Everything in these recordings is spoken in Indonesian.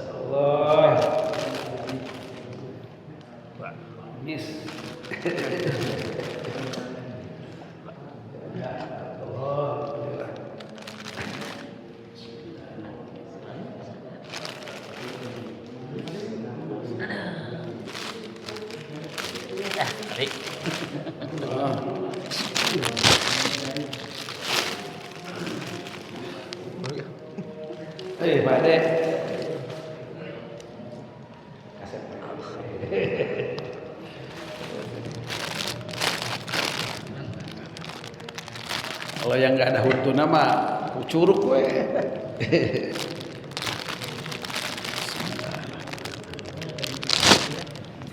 Allah. Nis. Pak Dek. Kalau yang nggak ada huntuna mah curug we.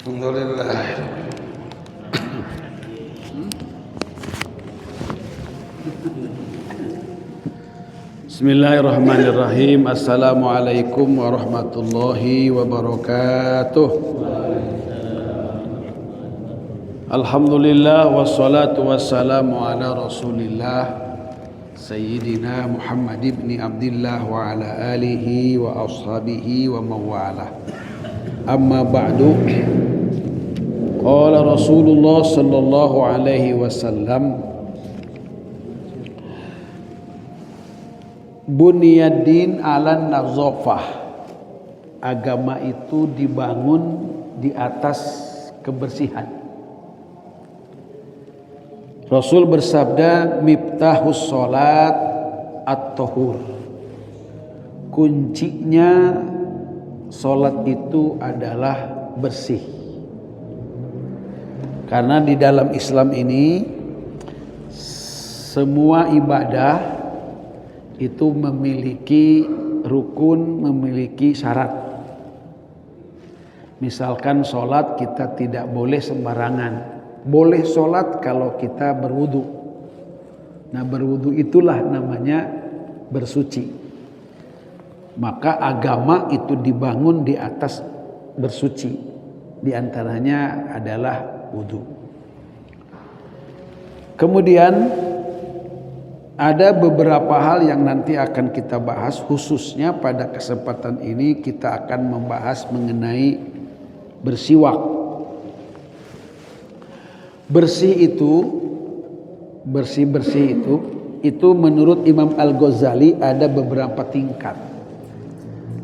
Alhamdulillah. Bismillahirrahmanirrahim. Assalamualaikum warahmatullahi wabarakatuh. Alhamdulillah wassalatu wassalamu ala Rasulillah Sayyidina Muhammad ibn Abdillah wa ala alihi wa ashabihi wa mawalah. Amma ba'du. Qala Rasulullah sallallahu alaihi wasallam, Bunyaddin ala nazafah. Agama itu dibangun di atas kebersihan. Rasul bersabda, miftahus sholat at-tahur. Kuncinya sholat itu adalah bersih. Karena di dalam Islam ini semua ibadah itu memiliki rukun, memiliki syarat. Misalkan sholat kita tidak boleh sembarangan. Boleh sholat kalau kita berwudu. Nah, berwudu itulah namanya bersuci. Maka agama itu dibangun di atas bersuci. Di antaranya adalah wudu. Kemudian ada beberapa hal yang nanti akan kita bahas, khususnya pada kesempatan ini kita akan membahas mengenai bersiwak. Bersih itu menurut Imam Al-Ghazali ada beberapa tingkat.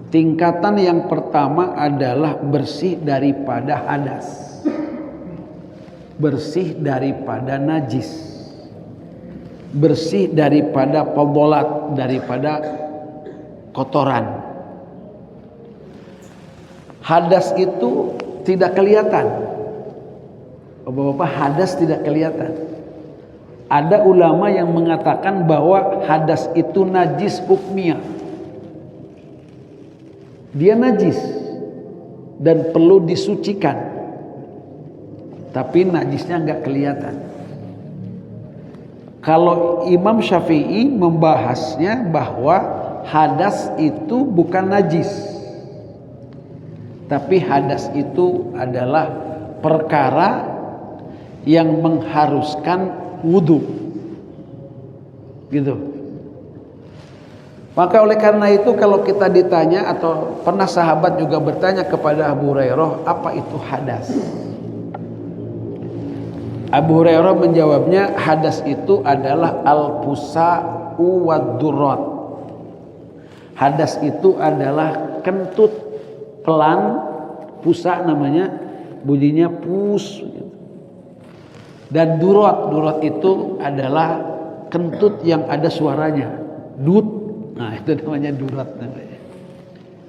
Tingkatan yang pertama adalah bersih daripada hadas, bersih daripada najis, bersih daripada fadhalat, daripada kotoran. Hadas itu tidak kelihatan. Bapak-bapak, hadas tidak kelihatan. Ada ulama yang mengatakan bahwa hadas itu najis hukmiyah. Dia najis dan perlu disucikan. Tapi najisnya enggak kelihatan. Kalau Imam Syafi'i membahasnya bahwa hadas itu bukan najis. Tapi hadas itu adalah perkara yang mengharuskan wudu, gitu. Maka oleh karena itu kalau kita ditanya, atau pernah sahabat juga bertanya kepada Abu Hurairah, apa itu hadas? Abu Hurairah menjawabnya, hadas itu adalah al-fusa'u wad-durat. Hadas itu adalah kentut pelan, pusa namanya, bunyinya pus. Dan durat itu adalah kentut yang ada suaranya, dut. Nah, itu namanya durat namanya.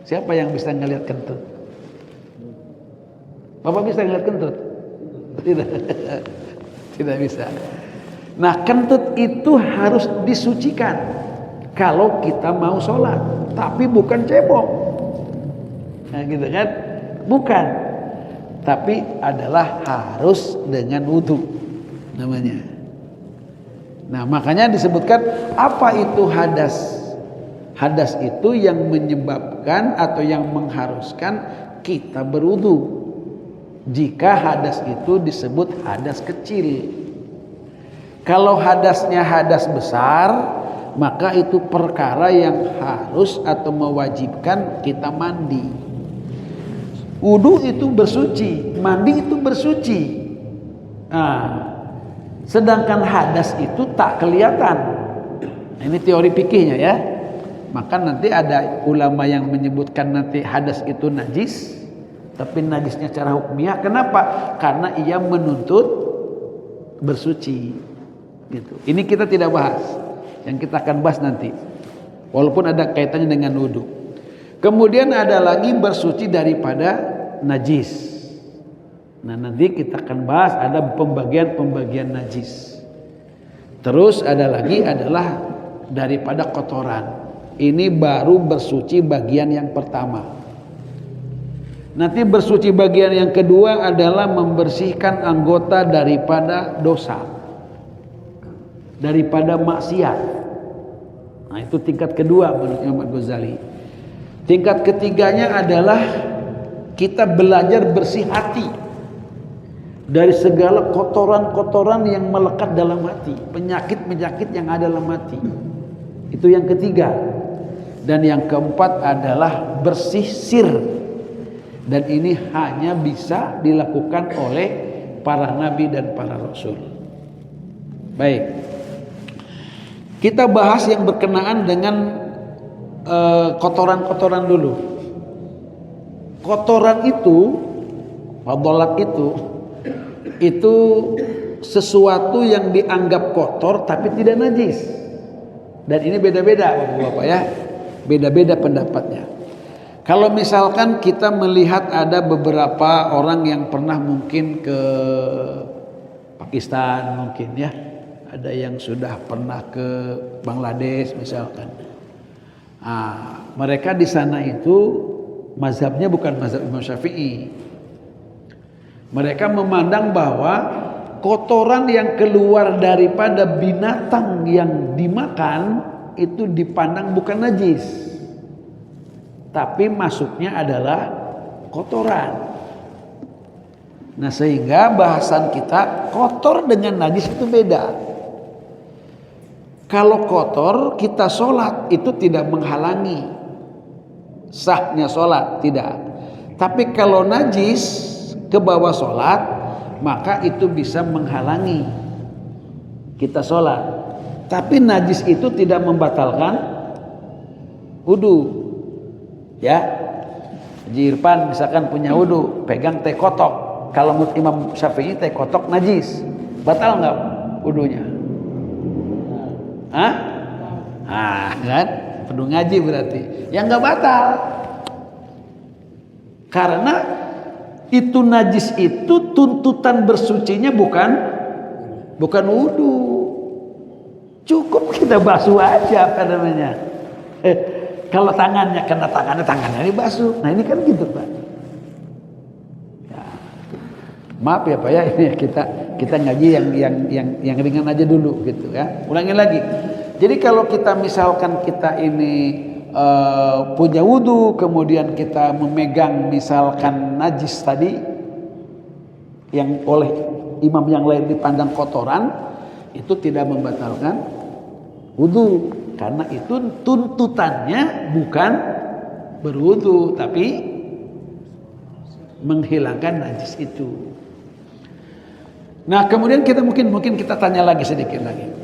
Siapa yang bisa ngelihat kentut? Bapak bisa ngelihat kentut? Tidak. Tidak bisa. Nah, kentut itu harus disucikan kalau kita mau sholat, tapi bukan cebok. Nah, gitu kan? Bukan. Tapi adalah harus dengan wudu namanya. Nah, makanya disebutkan apa itu hadas? Hadas itu yang menyebabkan atau yang mengharuskan kita berwudu. Jika hadas itu disebut hadas kecil. Kalau hadasnya hadas besar, maka itu perkara yang harus atau mewajibkan kita mandi. Wudu itu bersuci, mandi itu bersuci. Nah, sedangkan hadas itu tak kelihatan. Nah, ini teori fikihnya ya. Maka nanti ada ulama yang menyebutkan nanti hadas itu najis, tapi najisnya secara hukumnya. Kenapa? Karena ia menuntut bersuci. Gitu. Ini kita tidak bahas. Yang kita akan bahas nanti. Walaupun ada kaitannya dengan wudu. Kemudian ada lagi bersuci daripada najis. Nah, nanti kita akan bahas ada pembagian-pembagian najis. Terus ada lagi adalah daripada kotoran. Ini baru bersuci bagian yang pertama. Nanti bersuci bagian yang kedua adalah membersihkan anggota daripada dosa, daripada maksiat. Nah, itu tingkat kedua menurut Imam Ghazali. Tingkat ketiganya adalah kita belajar bersih hati dari segala kotoran-kotoran yang melekat dalam hati, penyakit-penyakit yang ada dalam hati. Itu yang ketiga. Dan yang keempat adalah bersih sir. Dan ini hanya bisa dilakukan oleh para nabi dan para rasul. Baik. Kita bahas yang berkenaan dengan kotoran-kotoran dulu. Kotoran itu, fadalat itu sesuatu yang dianggap kotor tapi tidak najis. Dan ini beda-beda Bapak-bapak ya. Beda-beda pendapatnya. Kalau misalkan kita melihat ada beberapa orang yang pernah mungkin ke Pakistan mungkin ya. Ada yang sudah pernah ke Bangladesh misalkan. Nah, mereka di sana itu mazhabnya bukan mazhab Imam Syafi'i. Mereka memandang bahwa kotoran yang keluar daripada binatang yang dimakan itu dipandang bukan najis, tapi masuknya adalah kotoran. Nah, sehingga bahasan kita kotor dengan najis itu beda. Kalau kotor kita sholat itu tidak menghalangi sahnya sholat, tidak. Tapi kalau najis ke bawah sholat, maka itu bisa menghalangi kita sholat. Tapi najis itu tidak membatalkan wudu. Ya, Haji Irfan misalkan punya wudu, pegang teh kotok. Kalau menurut Imam Syafi'i teh kotok najis, batal nggak wudunya? Hah? Ah, kan? Perlu ngaji berarti. Yang nggak batal. Karena itu najis itu tuntutan bersucinya bukan wudu. Cukup kita basuh aja apa namanya. Kalau tangannya kena tangannya dibasuh. Nah, ini kan gitu, Pak. Ya. Maaf ya Pak ya, ini kita ngaji yang ringan aja dulu gitu ya. Ulangi lagi. Jadi kalau kita misalkan kita ini punya wudu, kemudian kita memegang misalkan najis tadi yang oleh imam yang lain dipandang kotoran, itu tidak membatalkan wudu, karena itu tuntutannya bukan berwudu tapi menghilangkan najis itu. Nah, kemudian kita mungkin kita tanya lagi sedikit lagi.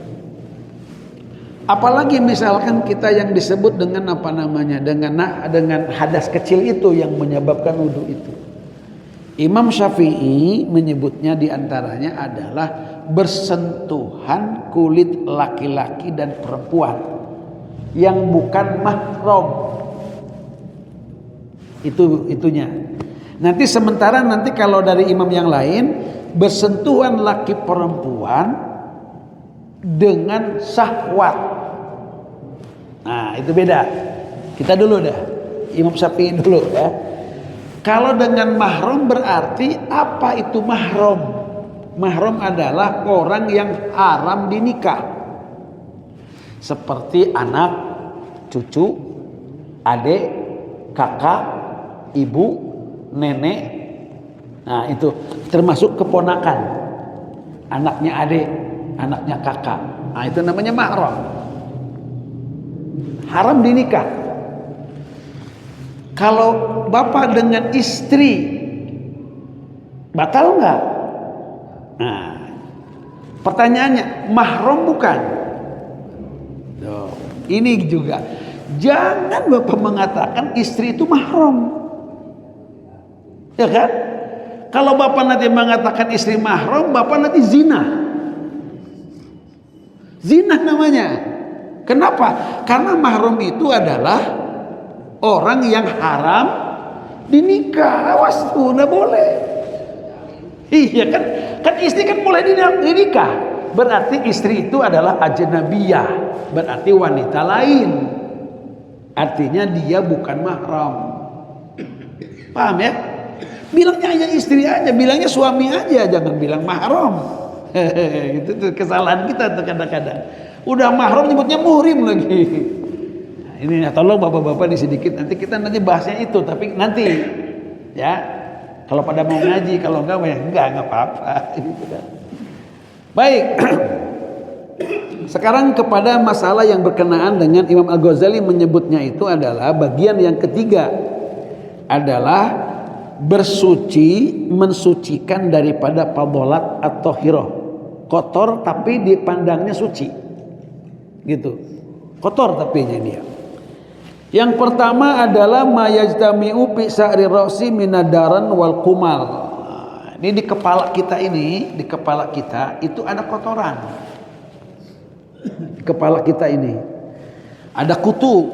Apalagi misalkan kita yang disebut dengan apa namanya, dengan hadas kecil itu yang menyebabkan wudu itu. Imam Syafi'i menyebutnya diantaranya adalah bersentuhan kulit laki-laki dan perempuan yang bukan mahram. Itunya. Nanti sementara kalau dari imam yang lain bersentuhan laki perempuan dengan syahwat. Nah, itu beda. Kita dulu dah. Imam Syafi'i dulu ya. Kalau dengan mahram berarti apa itu mahram? Mahram adalah orang yang haram dinikah. Seperti anak, cucu, adik, kakak, ibu, nenek. Nah, itu termasuk keponakan. Anaknya adik, anaknya kakak. Nah, itu namanya mahram. haram dinikah. Kalau bapak dengan istri batal nggak? Nah, pertanyaannya, mahram bukan? Tuh, ini juga. Jangan bapak mengatakan istri itu mahram. Ya kan? Kalau bapak nanti mengatakan istri mahram, bapak nanti zina. Zina namanya. Kenapa? Karena mahram itu adalah orang yang haram dinikah. Awas tuh, nggak boleh. Iya kan? Kan istri kan boleh dinikah. Berarti istri itu adalah ajnabiyah. Berarti wanita lain. Artinya dia bukan mahram. Paham ya? Bilangnya hanya istri aja, bilangnya suami aja, jangan bilang mahram. Itu tuh kesalahan kita tuh kadang-kadang. Udah mahram nyebutnya muhrim lagi. Nah, ini tolong bapak-bapak di sedikit, nanti kita bahasnya itu, tapi nanti ya. Kalau pada mau ngaji, kalau enggak ya enggak apa-apa. Baik. Sekarang kepada masalah yang berkenaan dengan Imam Al-Ghazali menyebutnya itu adalah bagian yang ketiga adalah bersuci, mensucikan daripada fadhalat atau hiroh. Kotor tapi dipandangnya suci. Gitu. Kotor tapinya dia. Yang pertama adalah mayajtami'u fi sa'ri ra'si minadaran wal kumal. Ini di kepala kita di kepala kita itu ada kotoran. Kepala kita ini ada kutu.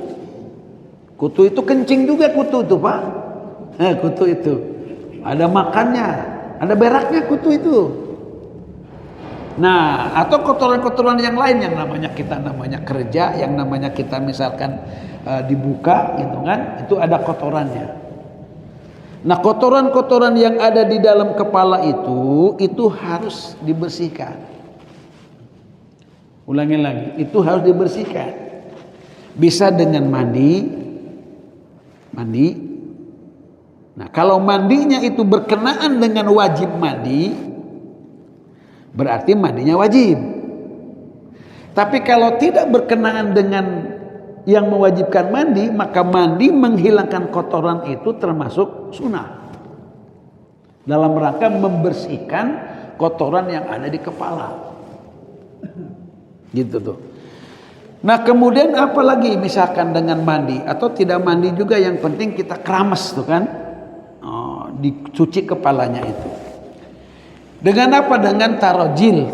Kutu itu kencing juga kutu itu, Pak. Kutu itu ada makannya, ada beraknya kutu itu. Nah, atau kotoran-kotoran yang lain yang namanya kerja, yang namanya kita misalkan dibuka gitu kan, itu ada kotorannya. Nah, kotoran-kotoran yang ada di dalam kepala itu harus dibersihkan. Ulangi lagi, itu harus dibersihkan. Bisa dengan mandi. Nah, kalau mandinya itu berkenaan dengan wajib mandi, berarti mandinya wajib. Tapi kalau tidak berkenaan dengan yang mewajibkan mandi, maka mandi menghilangkan kotoran itu termasuk sunnah. Dalam rangka membersihkan kotoran yang ada di kepala. Gitu tuh. Nah, kemudian apa lagi misalkan dengan mandi atau tidak mandi juga, yang penting kita keramas tuh kan. Dicuci kepalanya itu. Dengan apa? Dengan tarjil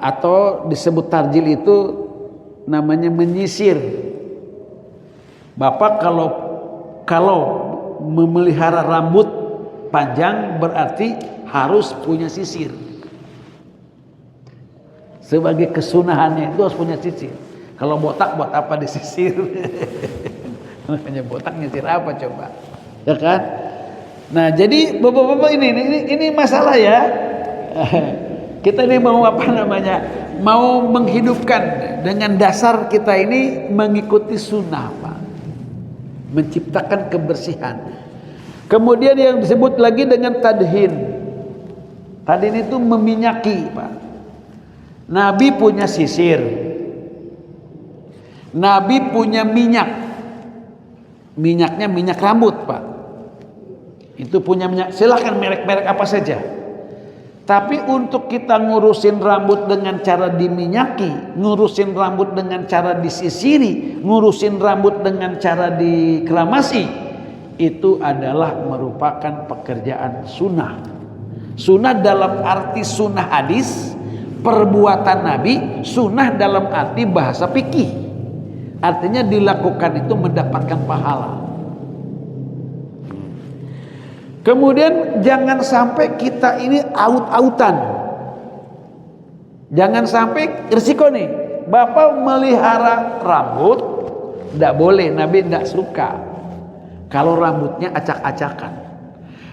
atau disebut tarjil itu namanya menyisir. Bapak kalau memelihara rambut panjang berarti harus punya sisir. Sebagai kesunahannya itu harus punya sisir. Kalau botak buat apa disisir? Makanya botak nyisir apa coba? Ya kan? Nah, jadi bapak-bapak ini masalah ya. Kita ini mau mau menghidupkan dengan dasar kita ini mengikuti sunnah, Pak. Menciptakan kebersihan. Kemudian yang disebut lagi dengan tadhin. Tadhin itu meminyaki, Pak. Nabi punya sisir. Nabi punya minyak. Minyaknya minyak rambut, Pak. Itu punya minyak. Silahkan merek-merek apa saja. Tapi untuk kita ngurusin rambut dengan cara diminyaki, ngurusin rambut dengan cara disisiri, ngurusin rambut dengan cara dikeramasi, itu adalah merupakan pekerjaan sunnah. Sunnah dalam arti sunnah hadis, perbuatan Nabi, sunnah dalam arti bahasa fikih. Artinya dilakukan itu mendapatkan pahala. Kemudian jangan sampai kita ini aut-autan. Jangan sampai risiko nih. Bapak melihara rambut, tidak boleh, Nabi tidak suka. Kalau rambutnya acak-acakan,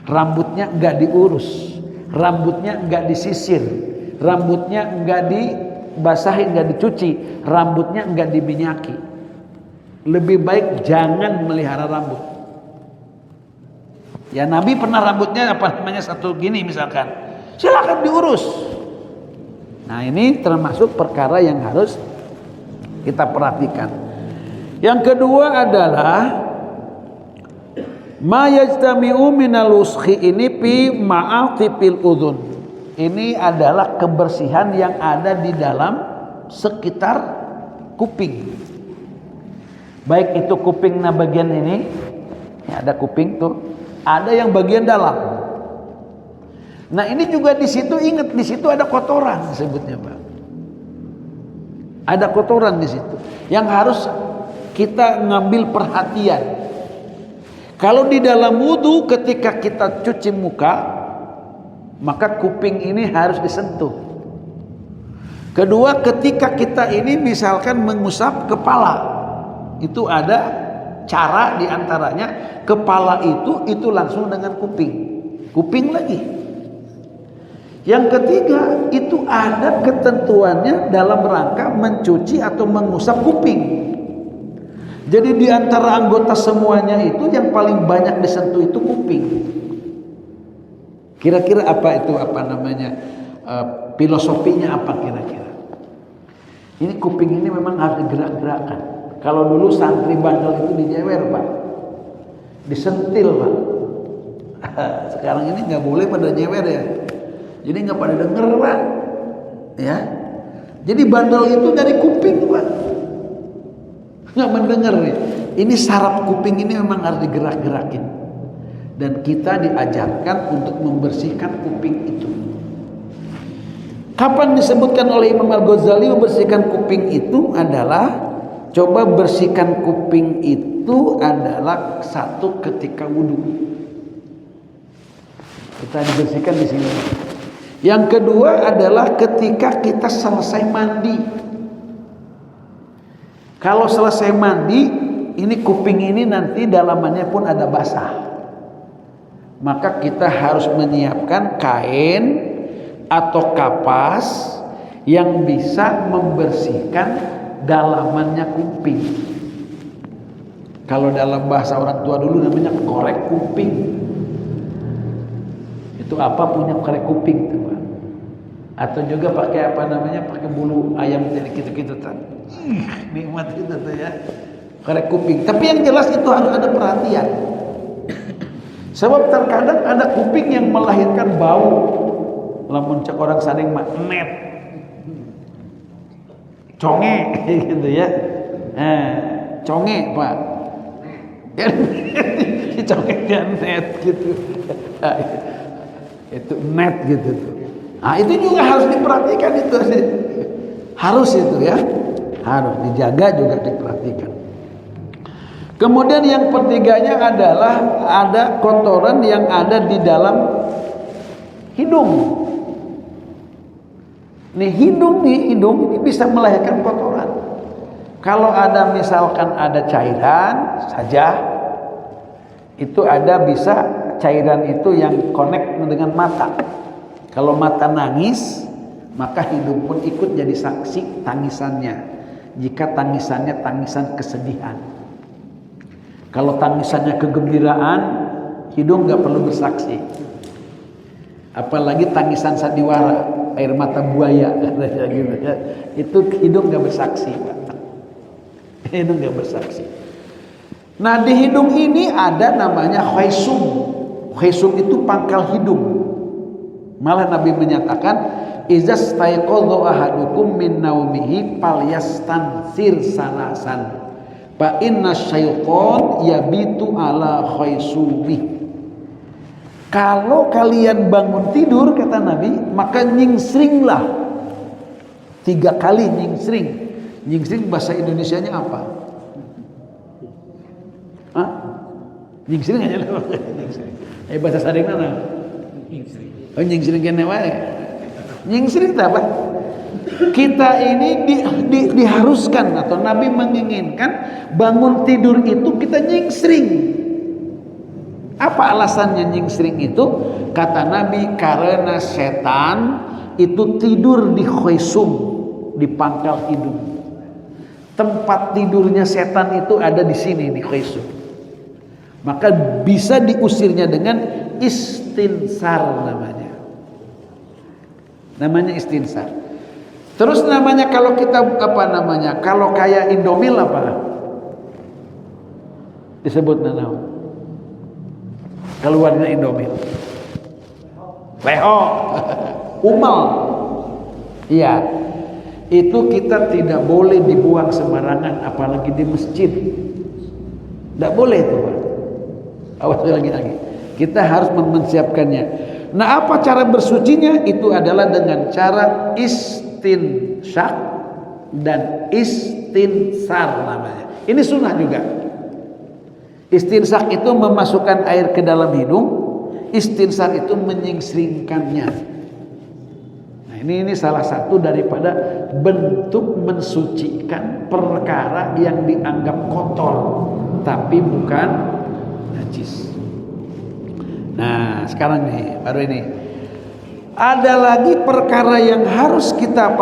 rambutnya enggak diurus, rambutnya enggak disisir, rambutnya enggak dibasahin, enggak dicuci, rambutnya enggak diminyaki. Lebih baik jangan melihara rambut. Ya, Nabi pernah rambutnya satu gini misalkan, silakan diurus. Nah, ini termasuk perkara yang harus kita perhatikan. Yang kedua adalah ma yajtami'u minal uskhi ini fi ma'atifil udhun. Ini adalah kebersihan yang ada di dalam sekitar kuping. Baik itu kupingnya bagian ini, ya ada kuping tuh, ada yang bagian dalam. Nah ini juga di situ, ingat di situ ada kotoran sebutnya Pak. Ada kotoran di situ yang harus kita ngambil perhatian. Kalau di dalam wudu ketika kita cuci muka, maka kuping ini harus disentuh. Kedua, ketika kita ini misalkan mengusap kepala, itu ada cara diantaranya kepala itu langsung dengan kuping lagi. Yang ketiga, itu ada ketentuannya dalam rangka mencuci atau mengusap kuping. Jadi di antara anggota semuanya itu yang paling banyak disentuh itu kuping. Kira-kira apa itu, apa namanya, filosofinya apa kira-kira? Ini kuping ini memang harus digerak-gerakkan. Kalau dulu santri bandel itu dijewer Pak, disentil Pak. Sekarang ini nggak boleh pada nyewer ya. Jadi nggak pada denger Pak, ya. Jadi bandel itu dari kuping Pak, nggak mendengar nih. Ini saraf kuping ini memang harus digerak-gerakin, dan kita diajarkan untuk membersihkan kuping itu. Kapan disebutkan oleh Imam Al-Ghazali membersihkan kuping itu adalah, coba bersihkan kuping itu adalah satu ketika wudhu. Kita dibersihkan di sini. Yang kedua adalah ketika kita selesai mandi. Kalau selesai mandi, ini kuping ini nanti dalamannya pun ada basah. Maka kita harus menyiapkan kain atau kapas yang bisa membersihkan dalamannya kuping. Kalau dalam bahasa orang tua dulu namanya korek kuping. Itu apa punya korek kuping tuh Pak? Atau juga pakai apa namanya, pakai bulu ayam jadi gitu-gitu kan. Nikmat itu tuh ya, korek kuping. Tapi yang jelas itu harus ada perhatian. Sebab terkadang ada kuping yang melahirkan bau. Lamun cek orang sadeng mah net, conge gitu ya. Conge Pak. Si conge net gitu. Itu net gitu tuh. Nah itu juga harus diperhatikan, itu harus itu ya, harus dijaga juga diperhatikan. Kemudian yang ketiganya adalah ada kotoran yang ada di dalam hidung. Nih hidung ini bisa melahirkan kotoran. Kalau ada misalkan ada cairan saja, itu ada bisa cairan itu yang connect dengan mata. Kalau mata nangis, maka hidung pun ikut jadi saksi tangisannya. Jika tangisannya tangisan kesedihan. Kalau tangisannya kegembiraan, hidung nggak perlu bersaksi. Apalagi tangisan sandiwara, air mata buaya, gitu ya. Itu hidung nggak bersaksi, Pak. Hidung nggak bersaksi. Nah di hidung ini ada namanya khaysum. Khaysum itu pangkal hidung. Malah Nabi menyatakan, izas taiqadha ahadukum min naumihi falyastansir salasan. Fa inna syaitan yabitu ala khaysumi. Kalau kalian bangun tidur kata Nabi, maka nyingsringlah 3 kali nyingsring. Nyingsring bahasa Indonesianya apa? Hah? Nyingsring aja lah. Bahasa sadeng mana? Nyingsring. Oh nyingsring kene wae. Nyingsring apa? Kita ini diharuskan atau Nabi menginginkan bangun tidur itu kita nyingsring. Apa alasannya nyingsring itu? Kata Nabi karena setan itu tidur di khaysum, di pangkal hidung. Tempat tidurnya setan itu ada di sini di khaysum. Maka bisa diusirnya dengan istinsar namanya. Namanya istinsar. Terus namanya kalau kita kalau kayak Indomil apa? Disebut naon? Keluarnya Indomil. Leho. Umal. Iya. Itu kita tidak boleh dibuang sembarangan, apalagi di masjid. Tidak boleh itu, Pak. Awas lagi. Kita harus mempersiapkannya. Nah, apa cara bersucinya? Itu adalah dengan cara istinsyak dan istinsar namanya. Ini sunnah juga. Istinsyak itu memasukkan air ke dalam hidung, istinsar itu menyingsingkannya. Nah, ini salah satu daripada bentuk mensucikan perkara yang dianggap kotor tapi bukan najis. Nah, sekarang nih, baru ini. Ada lagi perkara yang harus kita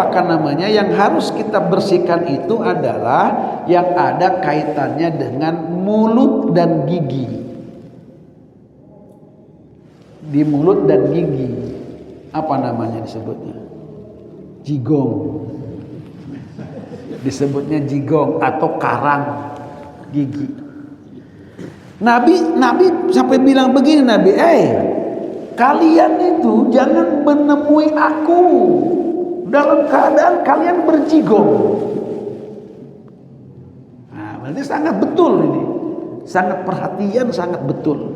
yang harus kita bersihkan itu adalah yang ada kaitannya dengan mulut dan gigi. Di mulut dan gigi. Apa namanya disebutnya? Jigong. Disebutnya jigong atau karang gigi. Nabi sampai bilang begini, kalian itu jangan menemui aku dalam keadaan kalian berjigong. Nah, berarti sangat betul ini. Sangat perhatian, sangat betul.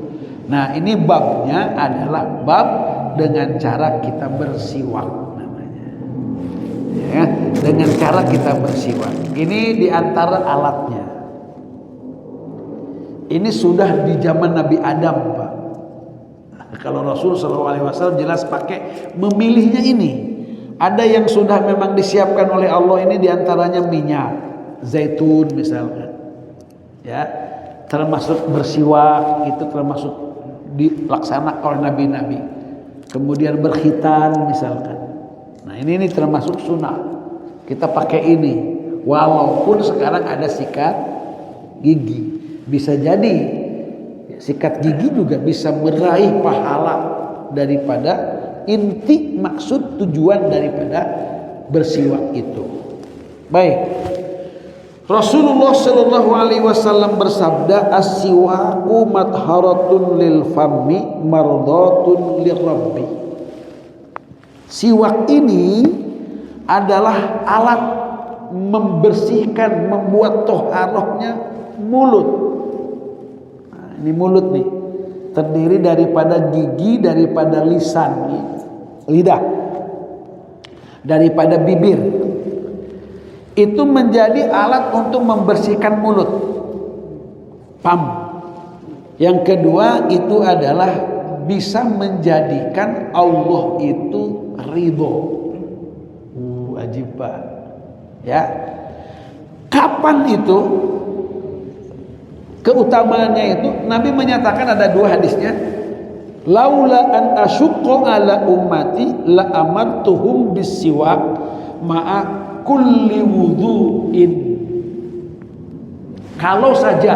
Nah, ini babnya adalah bab dengan cara kita bersiwak namanya. Ya, dengan cara kita bersiwak. Ini diantara alatnya. Ini sudah di zaman Nabi Adam, Pak. Kalau Rasul SAW jelas pakai memilihnya ini. Ada yang sudah memang disiapkan oleh Allah, ini diantaranya minyak zaitun misalkan. Ya, termasuk bersiwak itu termasuk dilaksanakan oleh nabi-nabi. Kemudian berkhitan misalkan. Nah, ini termasuk sunnah. Kita pakai ini. Walaupun sekarang ada sikat gigi. Bisa jadi sikat gigi juga bisa meraih pahala daripada inti maksud tujuan daripada bersiwak itu. Baik. Rasulullah Shallallahu Alaihi Wasallam bersabda, as-siwaku matharatun lil fami mardatun lirabbi. Siwak ini adalah alat membersihkan, membuat toharohnya mulut. Ini mulut nih, terdiri daripada gigi, daripada lisan, lidah, daripada bibir. Itu menjadi alat untuk membersihkan mulut. Pam. Yang kedua itu adalah bisa menjadikan Allah itu ridho. Ajib, Pak. Ya. Kapan itu? Keutamaannya itu Nabi menyatakan, ada dua hadisnya, laula an asyqa ala ummati la amartuhum bisiwak ma'a kulli wudhu'in. Kalau saja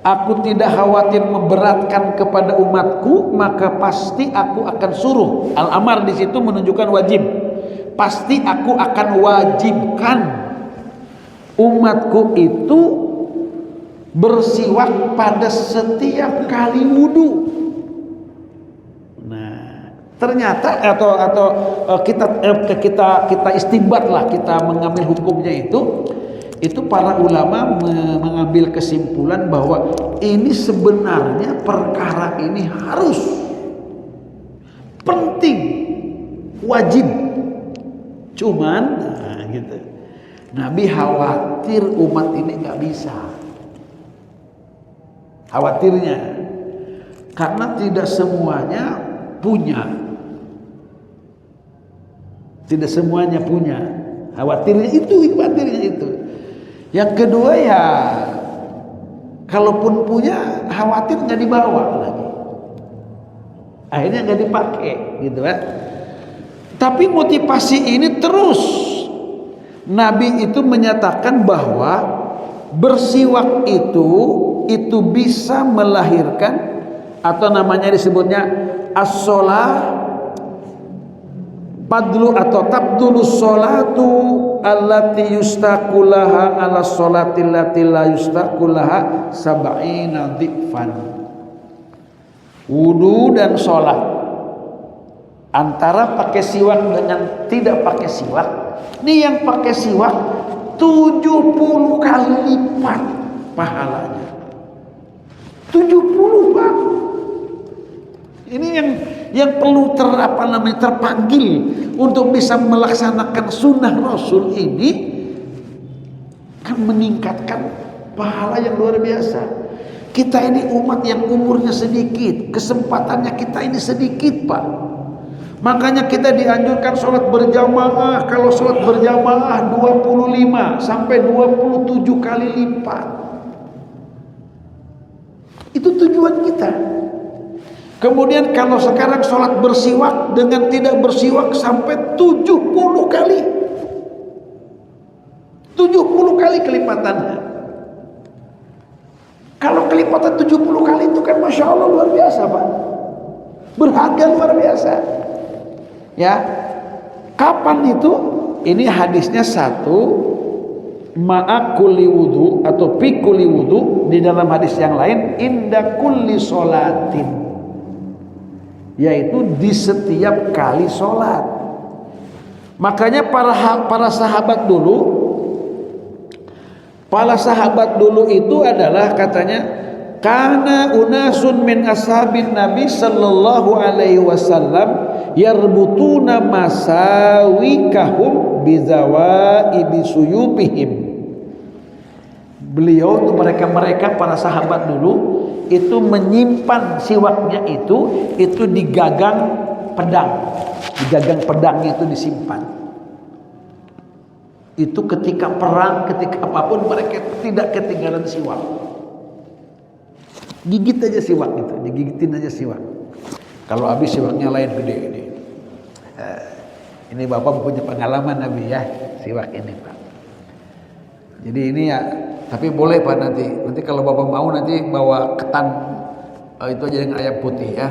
aku tidak khawatir memberatkan kepada umatku, maka pasti aku akan suruh. Al-amar di situ menunjukkan wajib. Pasti aku akan wajibkan umatku itu bersiwak pada setiap kali wudu. Nah, ternyata atau kita istinbat lah, kita mengambil hukumnya itu para ulama mengambil kesimpulan bahwa ini sebenarnya perkara ini harus, penting, wajib. Cuman gitu. Nabi khawatir umat ini nggak bisa. Khawatirnya karena tidak semuanya punya. Tidak semuanya punya. Khawatirnya itu. Yang kedua ya, kalaupun punya, khawatir nggak dibawa lagi. Akhirnya nggak dipakai, gitu kan? Tapi motivasi ini terus. Nabi itu menyatakan bahwa bersiwak itu bisa melahirkan, atau namanya disebutnya as-shalah Padlu atau tabdulus sholatu allati yustaqulaha ala sholati allati la yustaqulaha sab'ina dhifan. Wudu dan sholat antara pakai siwak dengan tidak pakai siwak, ini yang pakai siwak 70 kali lipat pahalanya. 70, Pak. Ini yang perlu terpanggil untuk bisa melaksanakan sunnah Rasul ini, kan meningkatkan pahala yang luar biasa. Kita ini umat yang umurnya sedikit, kesempatannya kita ini sedikit, Pak. Makanya kita dianjurkan sholat berjamaah. Kalau sholat berjamaah 25 sampai 27 kali lipat. Itu tujuan kita. Kemudian kalau sekarang sholat bersiwak dengan tidak bersiwak sampai 70 kali. 70 kali kelipatannya. Kalau kelipatan 70 kali itu kan Masya Allah luar biasa, Pak. Berharga luar biasa. Ya. Kapan itu? Ini hadisnya satu, ma'a kulli wudu atau fi kulli wudu. Di dalam hadis yang lain, inda kulli sholatin, yaitu di setiap kali sholat. Makanya para sahabat dulu itu adalah katanya, kana unasun min ashabin Nabi sallallahu alaihi wasallam yarbutuna masawikahum bizawaibi suyubihim. Beliau itu mereka para sahabat dulu itu menyimpan siwaknya itu di gagang pedang. Di gagang pedangnya itu disimpan. Itu ketika perang, ketika apapun mereka tidak ketinggalan siwak. Gigit aja siwak itu, digigitin aja siwak. Kalau habis siwaknya lain gede ini. Ini Bapak punya pengalaman Nabi ya, siwak ini Pak. Jadi ini ya, tapi boleh Pak nanti kalau Bapak mau nanti bawa ketan itu aja dengan ayam putih ya.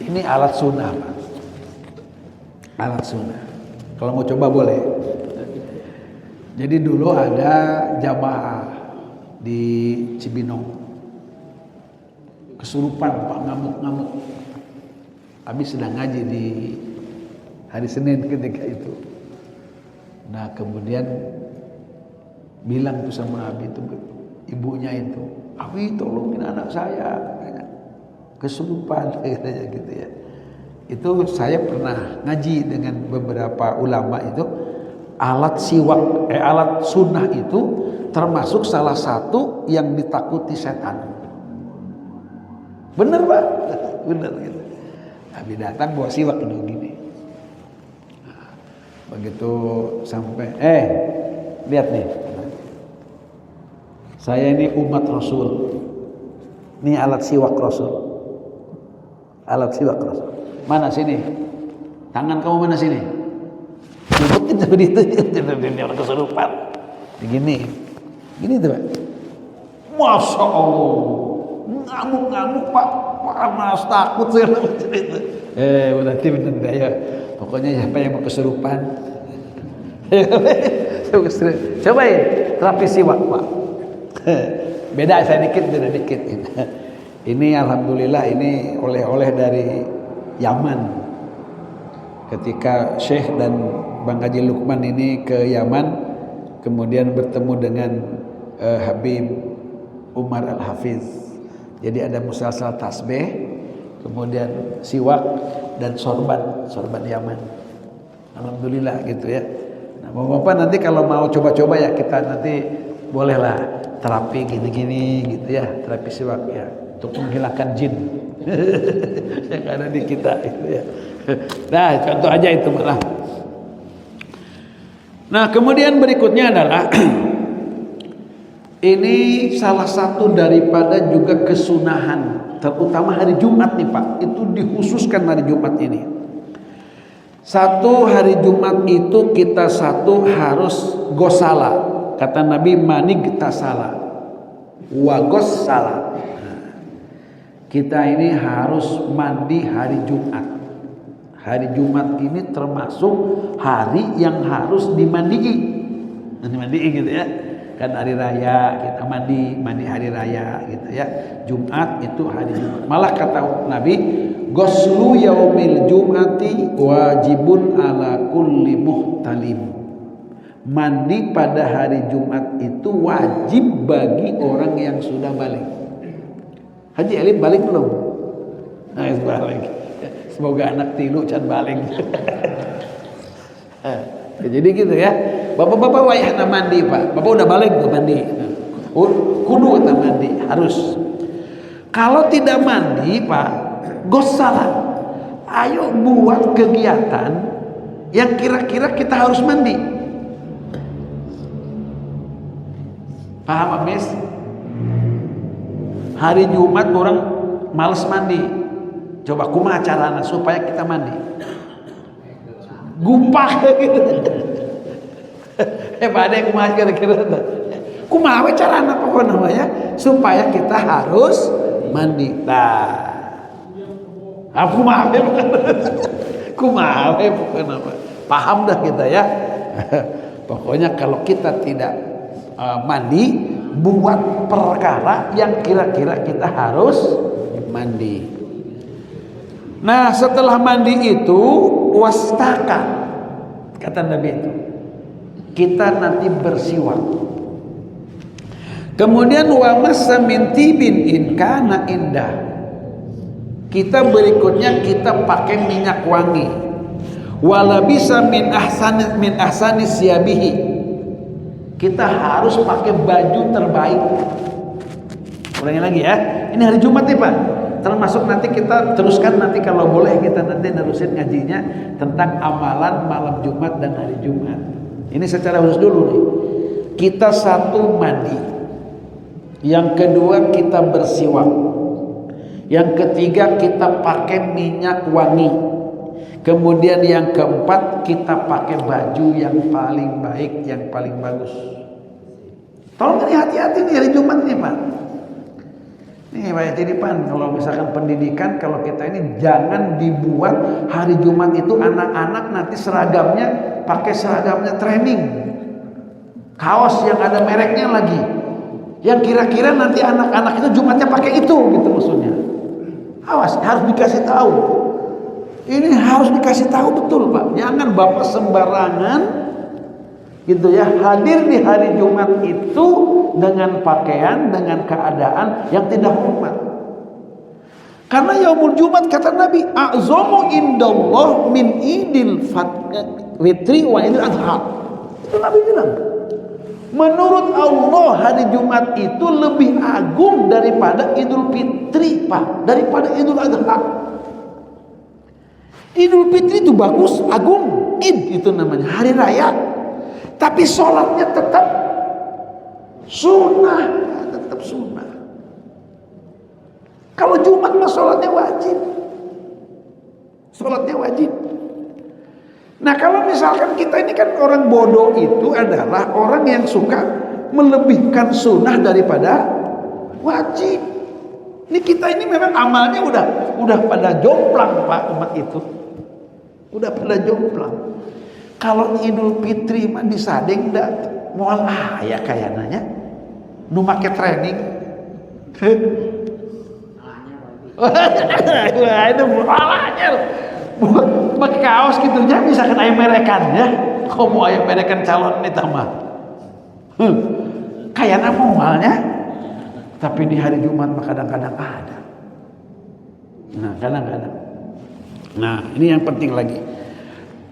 Ini alat sunnah Pak. Alat sunnah. Kalau mau coba boleh. Jadi dulu ada jamaah di Cibinong, kesurupan Pak, ngamuk-ngamuk. Habis sedang ngaji di hari Senin ketika itu. Nah kemudian bilang tuh sama Abi itu, ibunya itu, Abi tolongin anak saya, kesurupan katanya gitu ya. Itu saya pernah ngaji dengan beberapa ulama itu, alat sunnah itu termasuk salah satu yang ditakuti setan. Bener Pak? Bener gitu. Habis datang bawa siwak itu gini. Nah, begitu sampai, lihat nih. Saya ini umat Rasul. Ini alat siwak Rasul. Alat siwak Rasul. Mana sini? Tangan kamu mana sini? Sebutin seperti itu. Ini orang kesurupan. Begini. Gini tuh Pak. Masya Allah. Ngamuk-ngamuk Pak. Panas, takut saya macam itu. Berarti benar ya. Pokoknya siapa yang mau kesurupan. Cobain. Terapi siwak Pak. Beda saya dikit, beda dikit. Ini alhamdulillah ini oleh-oleh dari Yaman. Ketika Syekh dan Bang Haji Lukman ini ke Yaman, kemudian bertemu dengan Habib Umar Al-Hafiz. Jadi ada musalsal tasbih, kemudian siwak dan sorban Yaman. Alhamdulillah gitu ya. Nah, Bapak nanti kalau mau coba-coba ya kita nanti bolehlah terapi gini-gini gitu ya, terapi siwak ya, untuk menghilangkan jin yang ada di kita itu ya. Nah, contoh aja itu malah. Nah, kemudian berikutnya adalah ini salah satu daripada juga kesunahan, terutama hari Jumat nih Pak, itu dikhususkan hari Jumat ini. Satu hari Jumat itu kita harus gosala. Kata Nabi manig tasala wa gossala. Kita ini harus mandi hari Jumat. Hari Jumat ini termasuk hari yang harus dimandii. Mandi gitu ya. Kan hari raya kita mandi hari raya gitu ya. Jumat itu hari Jumat. Malah kata Nabi, ghuslu yaumil jum'ati wajibun ala kulli muhtalim. Mandi pada hari Jumat itu wajib bagi orang yang sudah balik. Haji Elim balik belum? Nah, balik. Semoga anak tilu can balik. Jadi gitu ya. Bapak-bapak wayahna mandi, Pak. Bapak udah balik tuh mandi. Kudu kita mandi, harus. Kalau tidak mandi, Pak, gosalan. Ayo buat kegiatan yang kira-kira kita harus mandi. Paham, Miss? Hari Jumat orang males mandi. Coba kumaha carana supaya kita mandi? Gumpah gitu. Badai kumaha kira-kira. Kumaha carana pokoknya ya supaya kita harus mandi. Kumaha pokoknya. Paham dah kita ya. Pokoknya kalau kita tidak mandi, buat perkara yang kira-kira kita harus mandi. Nah, setelah mandi itu wastaka, kata Nabi itu, kita nanti bersiwak. Kemudian wa massa min tibin in kana indah. Kita berikutnya kita pakai minyak wangi. Wala bisa min ahsani siyabihi. Kita harus pakai baju terbaik. Ulangi lagi ya. Ini hari Jumat nih, Pak. Termasuk nanti kita teruskan nanti kalau boleh kita nanti nerusin ngajinya tentang amalan malam Jumat dan hari Jumat. Ini secara khusus dulu nih. Kita satu mandi. Yang kedua kita bersiwak. Yang ketiga kita pakai minyak wangi. Kemudian yang keempat kita pakai baju yang paling baik, yang paling bagus. Tolong ini hati-hati nih hari Jumat nih, Pak. Nih Pak Tiripan, kalau misalkan pendidikan, kalau kita ini jangan dibuat hari Jumat itu anak-anak nanti seragamnya pakai seragamnya training, kaos yang ada mereknya lagi, yang kira-kira nanti anak-anak itu Jumatnya pakai itu gitu maksudnya. Awas, harus dikasih tahu. Ini harus dikasih tahu betul, Pak. Jangan Bapak sembarangan gitu ya, hadir di hari Jumat itu dengan pakaian, dengan keadaan yang tidak hormat. Karena yaumul Jumat kata Nabi, a'zamu indallah min idil fitri wa idil adha. Itu Nabi bilang. Menurut Allah hari Jumat itu lebih agung daripada Idul Fitri, Pak, daripada Idul Adha. Idul Fitri itu bagus, agung, Id itu namanya, hari raya. Tapi sholatnya tetap sunnah, tetap sunnah. Kalau Jumat mah sholatnya wajib, sholatnya wajib. Nah kalau misalkan kita ini kan orang bodoh itu adalah orang yang suka melebihkan sunnah daripada wajib. Ini kita ini memang amalnya udah pada jomplang, Pak, umat itu, udah pada jomplang. Kalau Idul Fitri mah disadeng dah moal ya kayaknya nu make training. Wah itu malahnya pakai kaos gitu nya misalkan aya merekan ya. Komo aya merekan calon nih mah. Kayaknya moalnya. Tapi di hari Jumat mah kadang-kadang ada. Nah, kadang-kadang. Nah, ini yang penting lagi.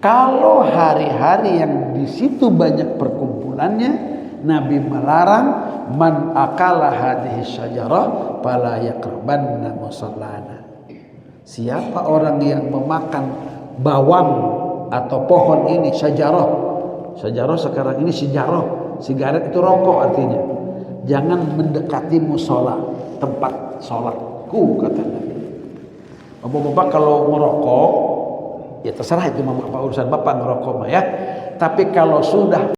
Kalau hari-hari yang di situ banyak perkumpulannya, Nabi melarang man akala hadhihi syajarah fala yaqrabanna musallana. Siapa orang yang memakan bawang atau pohon ini syajarah. Syajarah sekarang ini sigaret itu rokok artinya. Jangan mendekati musola, tempat sholatku kata Nabi. Bapak-bapak kalau merokok ya terserah itu Bapak, urusan Bapak ngerokok mah ya. Tapi kalau sudah